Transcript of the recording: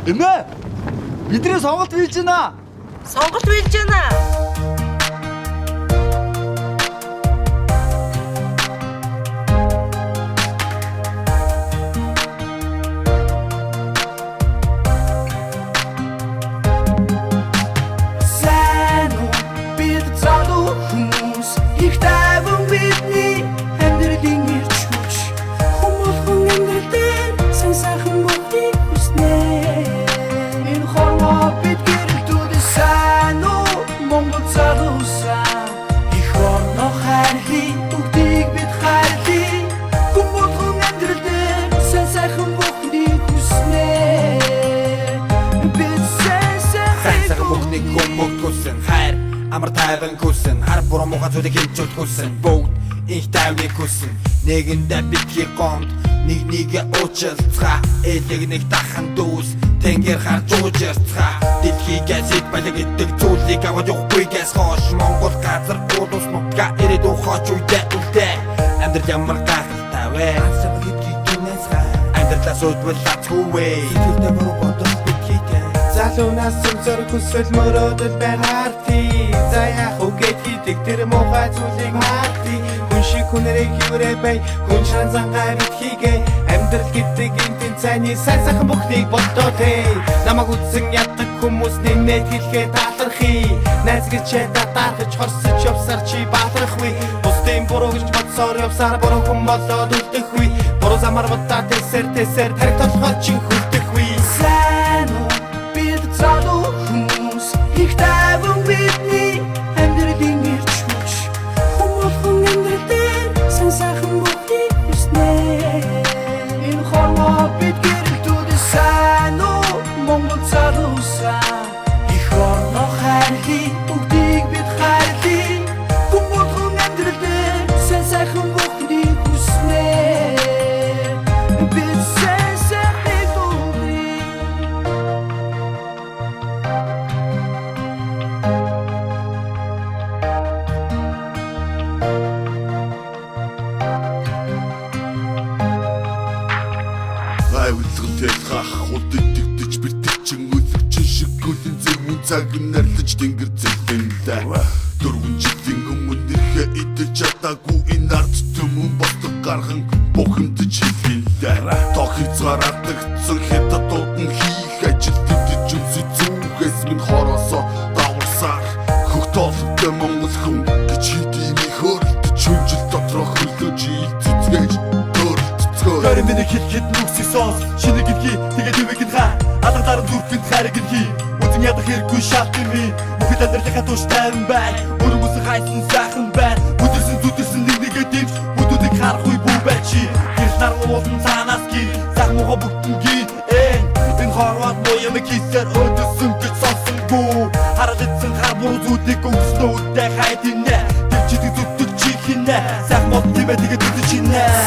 Эмээ! Бидний сонголт биелж байна. Сонголт биелж байна. Амар тайван хүсэн хар буруу муухай зүйлийг хэмжүүлэх хүсэн бүгд их тайвныг хүсэн нэгэндээ битгий гомд нэгээ уучлцгаа элэг нэг дахан дүүс тэнгэр харж уужирцгаа дэлхийгээ зэт балиг гэдэг зүйлийг аваад явахгүйгээс хойш Монгол газар улс нутгаа ирээд ухаач үедээ үлдээ амьдрал ямар гайхалтай вэ ансаг гэдгийг гинээс амьдралаа сүйдвэл лацгүй сэтгэлдээ буруу бодох битгийтэй залуунаас зөв хүсэл мөрөөдөл байгаартий за яах үгээд хийдэг тэр муухай зүйлийг мартий хүн шиг хүнэрээ хөврээ бай хүн шан зангаа битгийгээ амьдрал гэдэг энэ тэнцээний сайн сайхан бүхнийг боддоо тий намайг үзсэн яддаг хүмүүс нэмээд хэлгээ таалархий найз гэчээ татархаж хорсож явсаар чи баатархгүй бусдын буруу гэж бодсоор явсаар буруу хүн болоод үлдэхгүй буруу замаар бодоод тэсэр тарих толгой чи хүрдэхгүй сайн уу залуу хүмүүс их тайван бидний амьдралын ирч хүч хүмүүхэн амьдрал сан сайхан бүхий хүснэ энэ хорвоо бид гэрэлтүүд сайн уу Монгол залуусаа их орно хайрлий бүгдийг бид хайрлий хүмүүхэн амьдрал сан сайхан бүхий хүснэ бид Уддэгдэж бэртэгчин өлөгчин шиг гүлэн зэмүн цаг нэрлэж тэнгэр зэлэнлээ дөрвөн жилийн өмнө нэрхэ идэж чадаагүй энэ ард түмэн босдог гархан бухимдаж хэлвэлээ тоо хязгаарлагдсан хятад дуудан хийх ажил төвдөж үнсэй зүгээс минь хороосоо даварсаар хөх тоолтой монгол хүн гэж хийдийн хөөрөлдөж хүнжил дотроо хөлөөж ийцэцгээж Гэрэн миний хит нүксийг сонс шинэ гэдгийг тэгээд юуг ха алгадаар зүрхэнд хайрыг хий үзэн ядах хэрэггүй шалтгаан ми бүхэд амьдралынхаа туш тайван бай өрөөс хайсан сайхан бай бүдэрсэн нэгээ дэмж бүдүүдийг харахгүй бүү байчи гэрэл наргуу болон цаанаас ки загмууга бүгднгийн энэ хорват моём кисэр өдөсөн гэж сонсонгүй хараад идсэн хар буруу зүйлийг өгснөө үдэ хайдинэ тэр чидэг зүтдэг чи хинэ загмууд тиймээ тэгээд үдэ чинэ